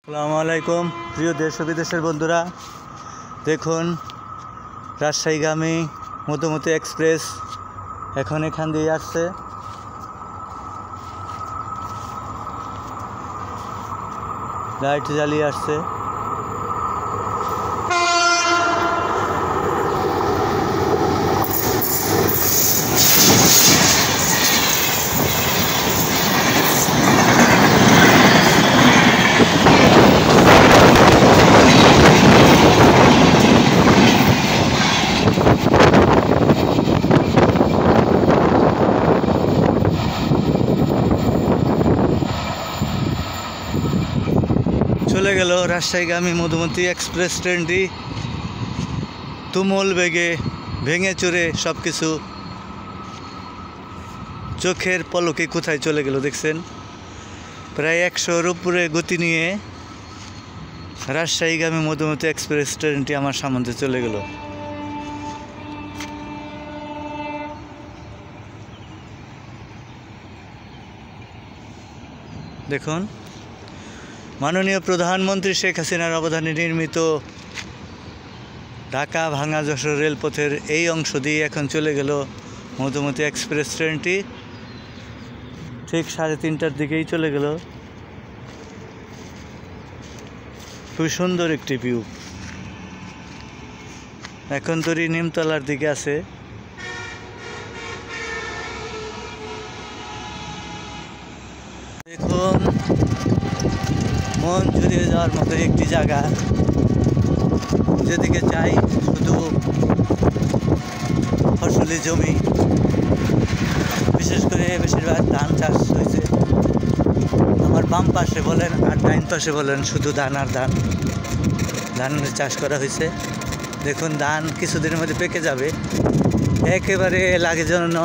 আসসালামু আলাইকুম প্রিয় দেশ ও বিদেশের বন্ধুরা, দেখুন রাজশাহীগামী মধুমতি এক্সপ্রেস এখন এখান দিয়ে আসছে। লাইট জ্বালিয়ে আসছে। চলে গেল রাজশাহীগামী মধুমতি এক্সপ্রেস ট্রেনটি তুমুল বেগে ভেঙে চুরে সব কিছু চোখের পলকে কোথায় চলে গেল দেখছেন। প্রায় 100-র উপরে গতি নিয়ে রাজশাহীগামী মধুমতি এক্সপ্রেস ট্রেনটি আমার সামনে চলে গেল। দেখুন, মাননীয় প্রধানমন্ত্রী শেখ হাসিনার অবদানে নির্মিত ঢাকা ভাঙ্গা যশোর রেলপথের এই অংশ দিয়ে এখন চলে গেল মধুমতি এক্সপ্রেস ট্রেনটি। ঠিক 3:30টার দিকেই চলে গেল। খুব সুন্দর একটি ভিউ। এখন তরি নিমতলার দিকে আছে। দেখুন, মন জুড়িয়ে যাওয়ার মতো একটি জায়গা, যেদিকে চাই শুধু ফসলি জমি, বিশেষ করে বেশিরভাগ ধান চাষ হয়েছে। আমার বাম পাশে বলেন আর ডাইন পাশে বলেন শুধু ধান আর ধান, ধানের চাষ করা হয়েছে। দেখুন, ধান কিছুদিনের মধ্যে পেকে যাবে। একেবারে লাগে যেন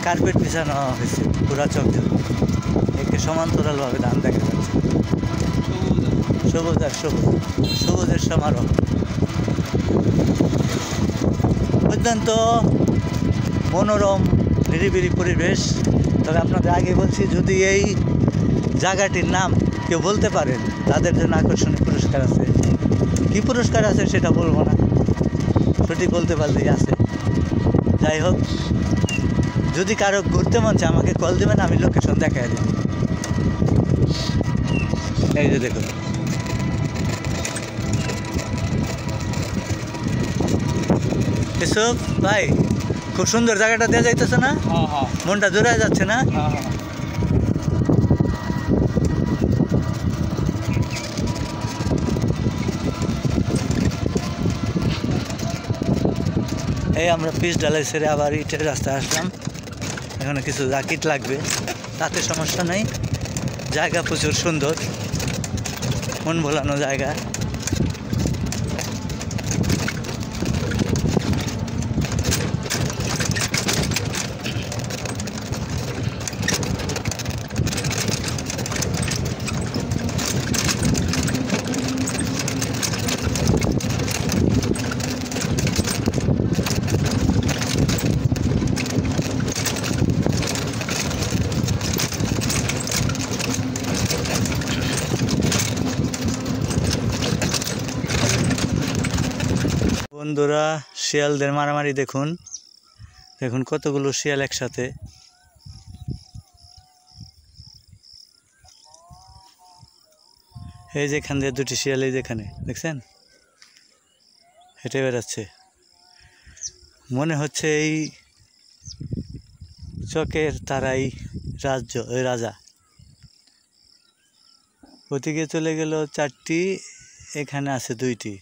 কার্পেট বিছানো হয়েছে পুরা চকে, একে সমান্তরালভাবে ধান দেখা যাচ্ছে। সবুজ আর সবুজ, সবুজের সমারোহ। অত্যন্ত মনোরম নিরিবিলি পরিবেশ। তবে আপনাদের আগে বলছি, যদি এই জায়গাটির নাম কেউ বলতে পারেন তাদের জন্য আকর্ষণীয় পুরস্কার আছে। কী পুরস্কার আছে সেটা বলবো না, সঠিক বলতে পারলেই আছে। যাই হোক, যদি কারো ঘুরতে মন চায় আমাকে কল দেবেন, আমি লোকেশন দেখাই দেব। এই যে দেখুন, এসব ভাই খুব সুন্দর জায়গাটা দেওয়া যাইতেছে না? মনটা জোড়ায় যাচ্ছে না? এই আমরা পিচ ঢালাই ছেড়ে আবার ইটের রাস্তায় আসলাম। এখানে কিছু জাকিট লাগবে, তাতে সমস্যা নেই। জায়গা প্রচুর সুন্দর, মন ভোলানো জায়গা। বন্ধুরা, শিয়ালদের মারামারি দেখুন। দেখুন কতগুলো শিয়াল একসাথে। এই যেখান দিয়ে দুটি শিয়াল, এই যেখানে দেখছেন হেঁটে বেড়াচ্ছে। মনে হচ্ছে এই চকের তারাই রাজা। ওদিকে চলে গেল 4টি, এখানে আছে 2টি।